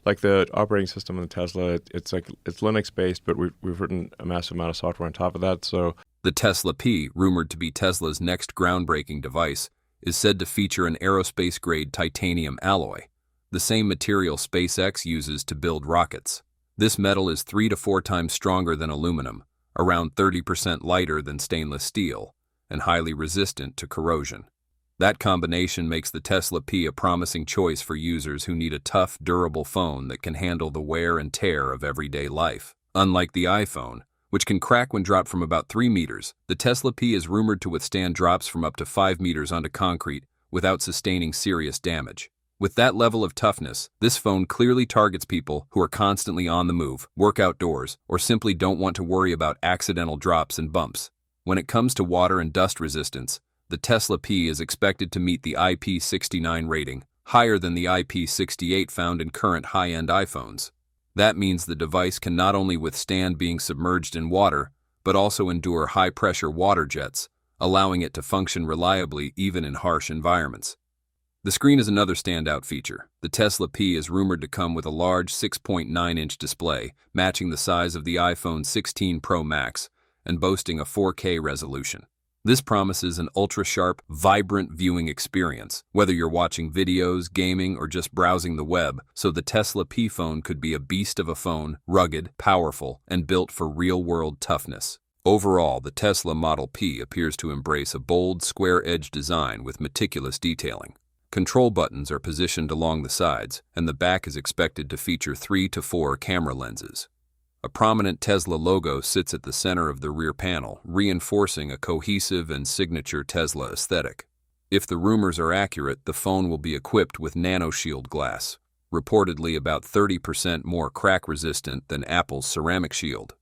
like the operating system in the Tesla, it's Linux-based, but we've written a massive amount of software on top of that, so. The Tesla P, rumored to be Tesla's next groundbreaking device, is said to feature an aerospace-grade titanium alloy, the same material SpaceX uses to build rockets. This metal is 3 to 4 times stronger than aluminum, around 30% lighter than stainless steel, and highly resistant to corrosion. That combination makes the Tesla P a promising choice for users who need a tough, durable phone that can handle the wear and tear of everyday life. Unlike the iPhone, which can crack when dropped from about 3 meters. The Tesla P is rumored to withstand drops from up to 5 meters onto concrete without sustaining serious damage. With that level of toughness, this phone clearly targets people who are constantly on the move, work outdoors, or simply don't want to worry about accidental drops and bumps. When it comes to water and dust resistance, the Tesla P is expected to meet the IP69 rating, higher than the IP68 found in current high-end iPhones. That means the device can not only withstand being submerged in water, but also endure high-pressure water jets, allowing it to function reliably even in harsh environments. The screen is another standout feature. The Tesla P is rumored to come with a large 6.9-inch display, matching the size of the iPhone 16 Pro Max, and boasting a 4K resolution. This promises an ultra-sharp, vibrant viewing experience, whether you're watching videos, gaming, or just browsing the web, so the Tesla P phone could be a beast of a phone, rugged, powerful, and built for real-world toughness. Overall, the Tesla Model P appears to embrace a bold, square-edged design with meticulous detailing. Control buttons are positioned along the sides, and the back is expected to feature 3 to 4 camera lenses. A prominent Tesla logo sits at the center of the rear panel, reinforcing a cohesive and signature Tesla aesthetic. If the rumors are accurate, the phone will be equipped with nanoshield glass, reportedly about 30% more crack-resistant than Apple's ceramic shield.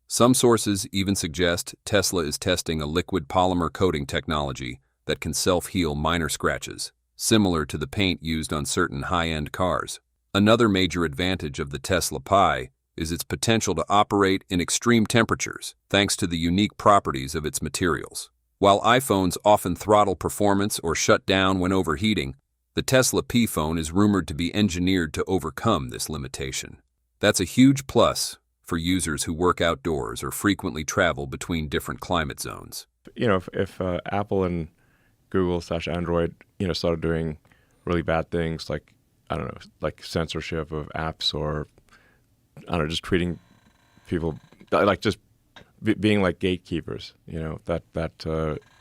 Some sources even suggest Tesla is testing a liquid polymer coating technology that can self-heal minor scratches, similar to the paint used on certain high-end cars. Another major advantage of the Tesla Pi is its potential to operate in extreme temperatures, thanks to the unique properties of its materials. While iPhones often throttle performance or shut down when overheating, the Tesla P phone is rumored to be engineered to overcome this limitation. That's a huge plus for users who work outdoors or frequently travel between different climate zones. If Apple and Google/Android, started doing really bad things like, I don't know, like censorship of apps, or I don't know, just treating people like just being like gatekeepers, that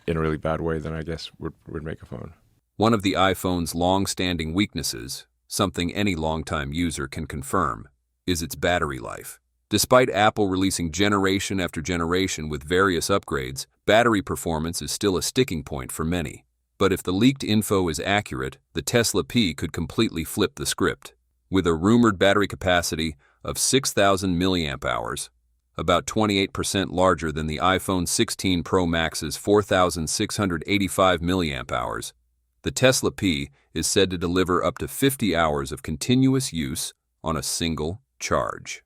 in a really bad way, then I guess would make a phone. One of the iPhone's long-standing weaknesses, something any longtime user can confirm, is its battery life. Despite Apple releasing generation after generation with various upgrades, battery performance is still a sticking point for many. But if the leaked info is accurate, the Tesla P could completely flip the script. With a rumored battery capacity of 6,000 milliamp hours, about 28% larger than the iPhone 16 Pro Max's 4,685 milliamp hours, the Tesla P is said to deliver up to 50 hours of continuous use on a single charge.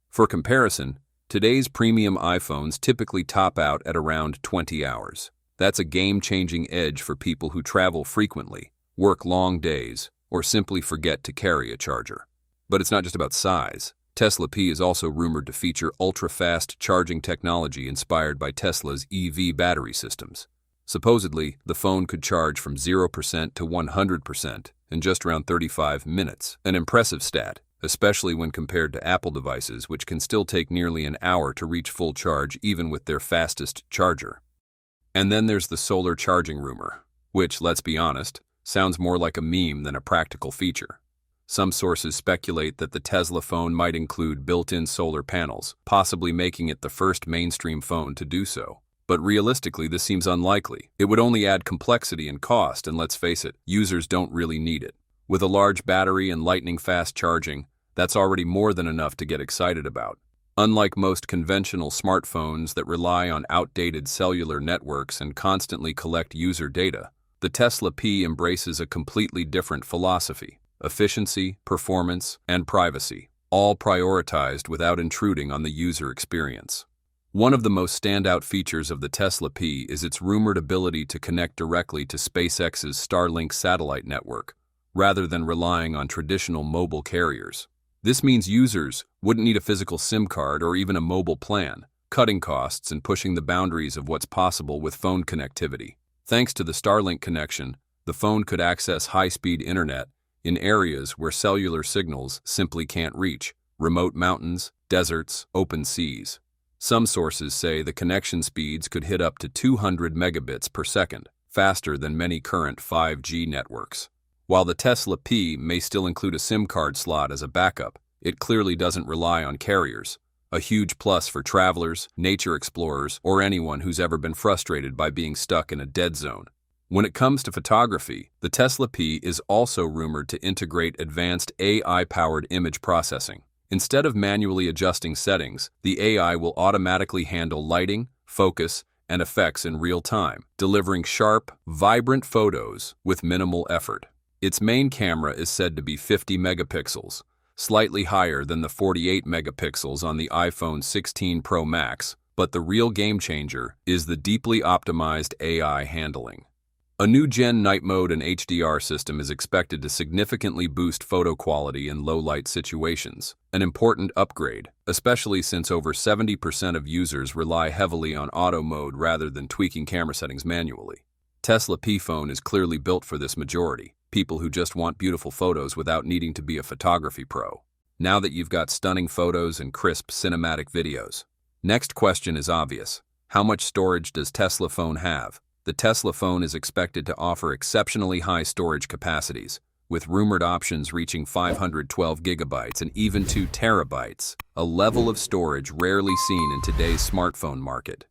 For comparison, today's premium iPhones typically top out at around 20 hours. That's a game-changing edge for people who travel frequently, work long days, or simply forget to carry a charger. But it's not just about size. Tesla P is also rumored to feature ultra-fast charging technology inspired by Tesla's EV battery systems. Supposedly, the phone could charge from 0% to 100% in just around 35 minutes, an impressive stat, especially when compared to Apple devices, which can still take nearly an hour to reach full charge even with their fastest charger. And then there's the solar charging rumor, which, let's be honest, sounds more like a meme than a practical feature. Some sources speculate that the Tesla phone might include built-in solar panels, possibly making it the first mainstream phone to do so. But realistically, this seems unlikely. It would only add complexity and cost, and let's face it, users don't really need it. With a large battery and lightning-fast charging, that's already more than enough to get excited about. Unlike most conventional smartphones that rely on outdated cellular networks and constantly collect user data, the Tesla P embraces a completely different philosophy: efficiency, performance, and privacy, all prioritized without intruding on the user experience. One of the most standout features of the Tesla P is its rumored ability to connect directly to SpaceX's Starlink satellite network, rather than relying on traditional mobile carriers. This means users wouldn't need a physical SIM card or even a mobile plan, cutting costs and pushing the boundaries of what's possible with phone connectivity. Thanks to the Starlink connection, the phone could access high-speed internet in areas where cellular signals simply can't reach: remote mountains, deserts, open seas. Some sources say the connection speeds could hit up to 200 megabits per second, faster than many current 5G networks. While the Tesla P may still include a SIM card slot as a backup, it clearly doesn't rely on carriers. a huge plus for travelers, nature explorers, or anyone who's ever been frustrated by being stuck in a dead zone. When it comes to photography, the Tesla P is also rumored to integrate advanced AI-powered image processing. Instead of manually adjusting settings, the AI will automatically handle lighting, focus, and effects in real time, delivering sharp, vibrant photos with minimal effort. Its main camera is said to be 50 megapixels, slightly higher than the 48 megapixels on the iPhone 16 Pro Max, but the real game changer is the deeply optimized AI handling. A new Gen night mode and HDR system is expected to significantly boost photo quality in low-light situations, an important upgrade, especially since over 70% of users rely heavily on auto mode rather than tweaking camera settings manually. Tesla P phone is clearly built for this majority, people who just want beautiful photos without needing to be a photography pro. Now that you've got stunning photos and crisp cinematic videos. Next question is obvious. How much storage does Tesla phone have? The Tesla phone is expected to offer exceptionally high storage capacities, with rumored options reaching 512 gigabytes and even 2 terabytes, a level of storage rarely seen in today's smartphone market.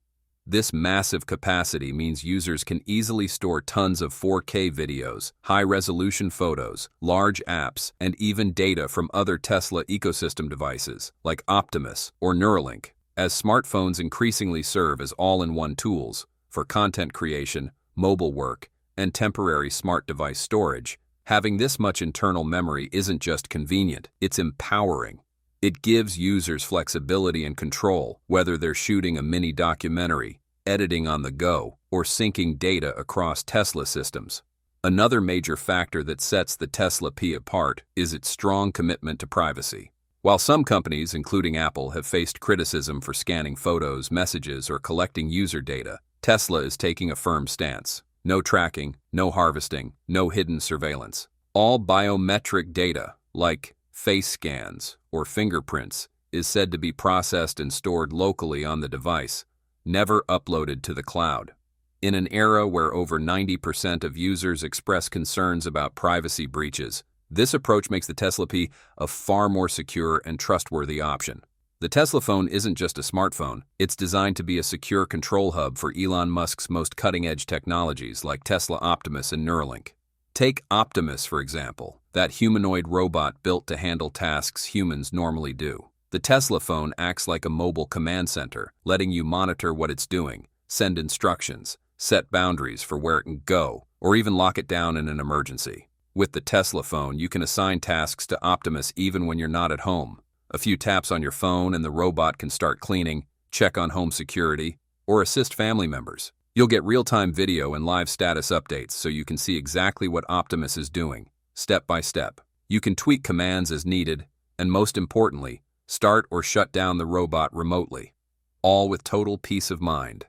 This massive capacity means users can easily store tons of 4K videos, high-resolution photos, large apps, and even data from other Tesla ecosystem devices, like Optimus or Neuralink. As smartphones increasingly serve as all-in-one tools for content creation, mobile work, and temporary smart device storage, having this much internal memory isn't just convenient, it's empowering. It gives users flexibility and control, whether they're shooting a mini documentary, editing on the go, or syncing data across Tesla systems. Another major factor that sets the Tesla P apart is its strong commitment to privacy. While some companies, including Apple, have faced criticism for scanning photos, messages, or collecting user data, Tesla is taking a firm stance. No tracking, no harvesting, no hidden surveillance. All biometric data, like face scans or fingerprints, is said to be processed and stored locally on the device, never uploaded to the cloud. In an era where over 90% of users express concerns about privacy breaches, this approach makes the Tesla P a far more secure and trustworthy option. The Tesla phone isn't just a smartphone, it's designed to be a secure control hub for Elon Musk's most cutting-edge technologies like Tesla Optimus and Neuralink. Take Optimus, for example, that humanoid robot built to handle tasks humans normally do. The Tesla phone acts like a mobile command center, letting you monitor what it's doing, send instructions, set boundaries for where it can go, or even lock it down in an emergency. With the Tesla phone, you can assign tasks to Optimus even when you're not at home. A few taps on your phone and the robot can start cleaning, check on home security, or assist family members. You'll get real-time video and live status updates so you can see exactly what Optimus is doing, step by step. You can tweak commands as needed, and most importantly, start or shut down the robot remotely, all with total peace of mind.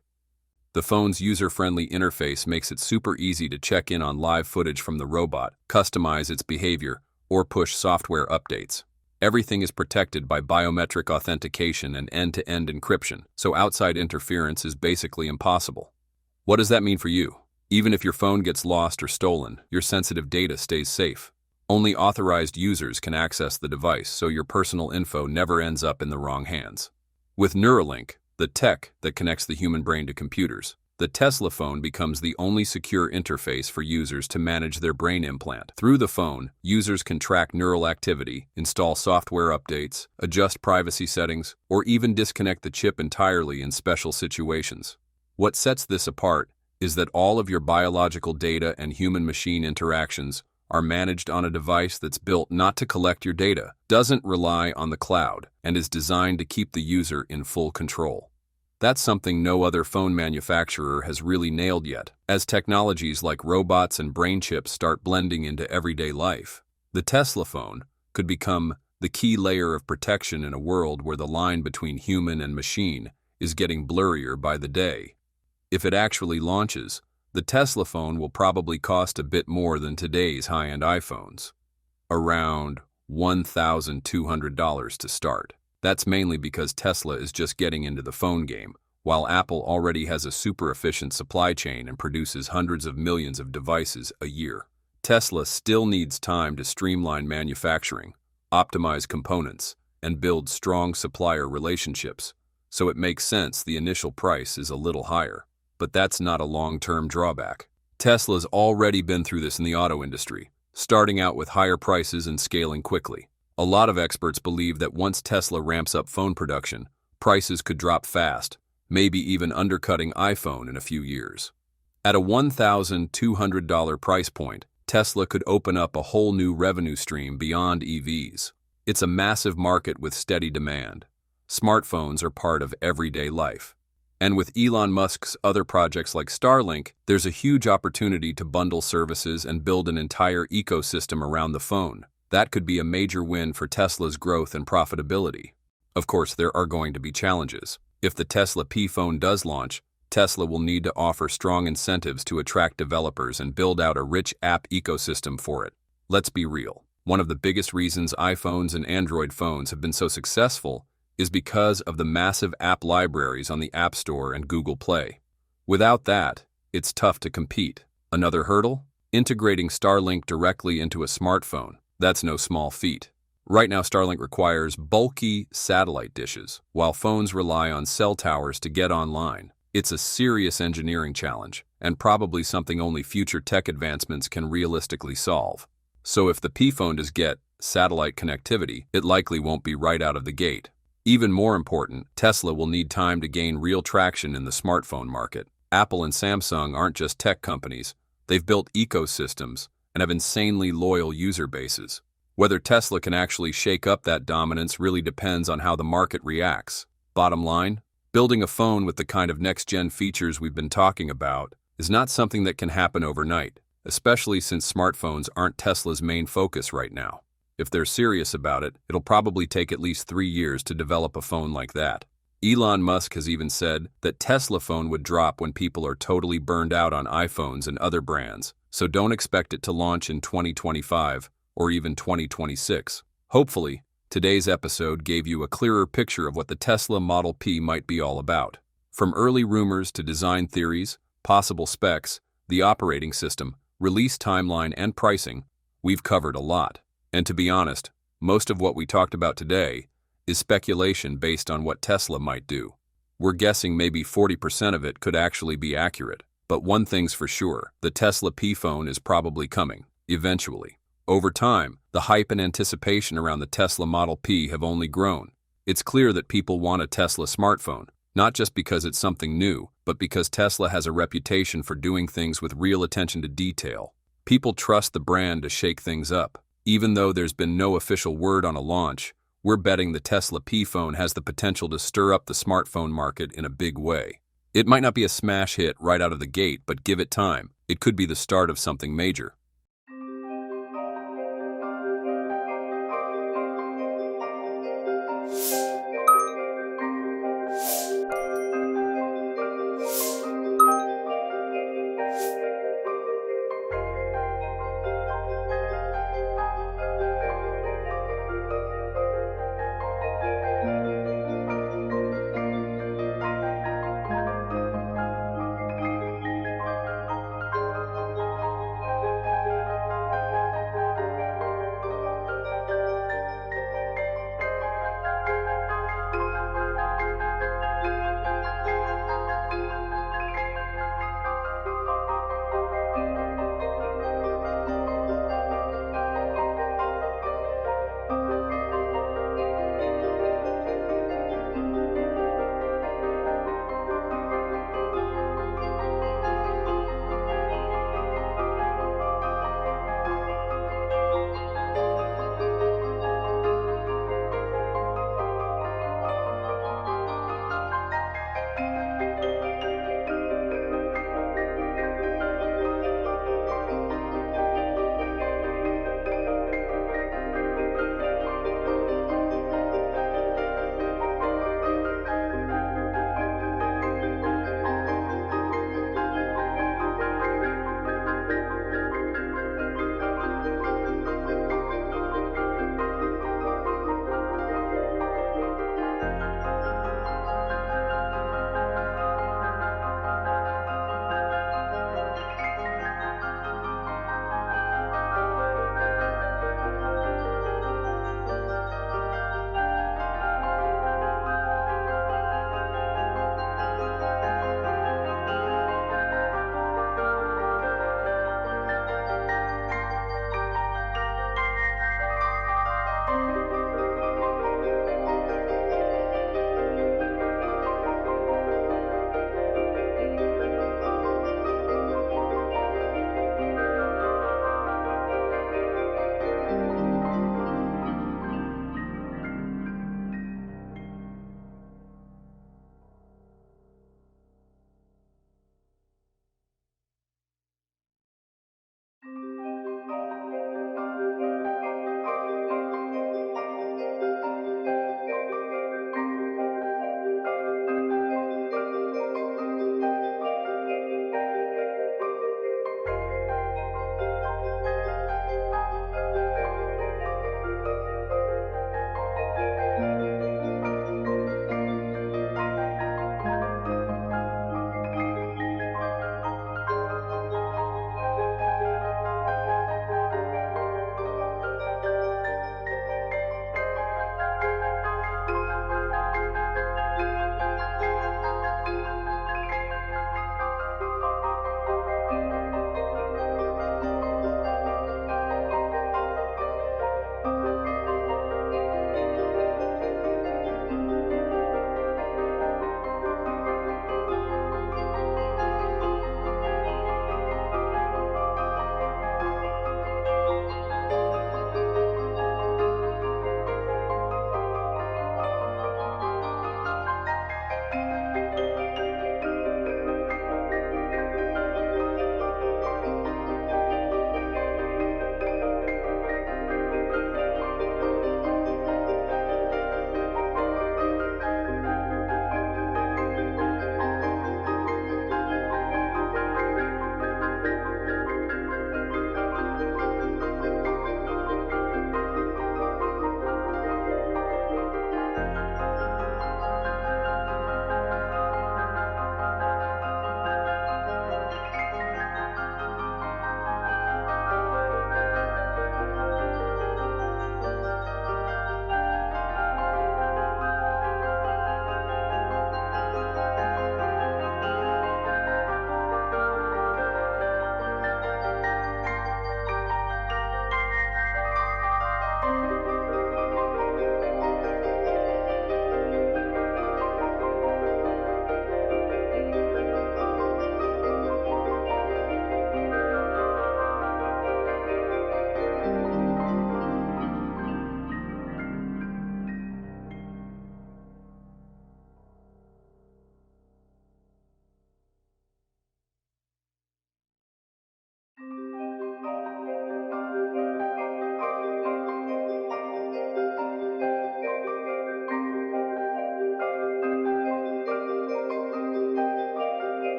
The phone's user-friendly interface makes it super easy to check in on live footage from the robot, customize its behavior, or push software updates. Everything is protected by biometric authentication and end-to-end encryption, so outside interference is basically impossible. What does that mean for you? Even if your phone gets lost or stolen, your sensitive data stays safe. Only authorized users can access the device, so your personal info never ends up in the wrong hands. With Neuralink, the tech that connects the human brain to computers, the Tesla phone becomes the only secure interface for users to manage their brain implant. Through the phone, users can track neural activity, install software updates, adjust privacy settings, or even disconnect the chip entirely in special situations. What sets this apart is that all of your biological data and human-machine interactions are managed on a device that's built not to collect your data, doesn't rely on the cloud, and is designed to keep the user in full control. That's something no other phone manufacturer has really nailed yet. As technologies like robots and brain chips start blending into everyday life, the Tesla phone could become the key layer of protection in a world where the line between human and machine is getting blurrier by the day. If it actually launches, the Tesla phone will probably cost a bit more than today's high-end iPhones, around $1,200 to start. That's mainly because Tesla is just getting into the phone game, while Apple already has a super efficient supply chain and produces hundreds of millions of devices a year. Tesla still needs time to streamline manufacturing, optimize components, and build strong supplier relationships, so it makes sense the initial price is a little higher. But that's not a long-term drawback. Tesla's already been through this in the auto industry, starting out with higher prices and scaling quickly. A lot of experts believe that once Tesla ramps up phone production, prices could drop fast, maybe even undercutting iPhone in a few years. At a $1,200 price point, Tesla could open up a whole new revenue stream beyond EVs. It's a massive market with steady demand. Smartphones are part of everyday life. And with Elon Musk's other projects like Starlink, there's a huge opportunity to bundle services and build an entire ecosystem around the phone. That could be a major win for Tesla's growth and profitability. Of course, there are going to be challenges. If the Tesla P phone does launch, Tesla will need to offer strong incentives to attract developers and build out a rich app ecosystem for it. Let's be real. One of the biggest reasons iPhones and Android phones have been so successful is because of the massive app libraries on the App Store and Google Play. Without that, it's tough to compete. Another hurdle? Integrating Starlink directly into a smartphone. That's no small feat. Right now, Starlink requires bulky satellite dishes, while phones rely on cell towers to get online. It's a serious engineering challenge, and probably something only future tech advancements can realistically solve. So if the P phone does get satellite connectivity, it likely won't be right out of the gate. Even more important, Tesla will need time to gain real traction in the smartphone market. Apple and Samsung aren't just tech companies. They've built ecosystems and have insanely loyal user bases. Whether Tesla can actually shake up that dominance really depends on how the market reacts. Bottom line, building a phone with the kind of next-gen features we've been talking about is not something that can happen overnight, especially since smartphones aren't Tesla's main focus right now. If they're serious about it, it'll probably take at least 3 years to develop a phone like that. Elon Musk has even said that Tesla phone would drop when people are totally burned out on iPhones and other brands, so don't expect it to launch in 2025 or even 2026. Hopefully, today's episode gave you a clearer picture of what the Tesla Model P might be all about. From early rumors to design theories, possible specs, the operating system, release timeline, and pricing, we've covered a lot. And to be honest, most of what we talked about today is speculation based on what Tesla might do. We're guessing maybe 40% of it could actually be accurate. But one thing's for sure, the Tesla P phone is probably coming, eventually. Over time, the hype and anticipation around the Tesla Model P have only grown. It's clear that people want a Tesla smartphone, not just because it's something new, but because Tesla has a reputation for doing things with real attention to detail. People trust the brand to shake things up. Even though there's been no official word on a launch, we're betting the Tesla P phone has the potential to stir up the smartphone market in a big way. It might not be a smash hit right out of the gate, but give it time. It could be the start of something major.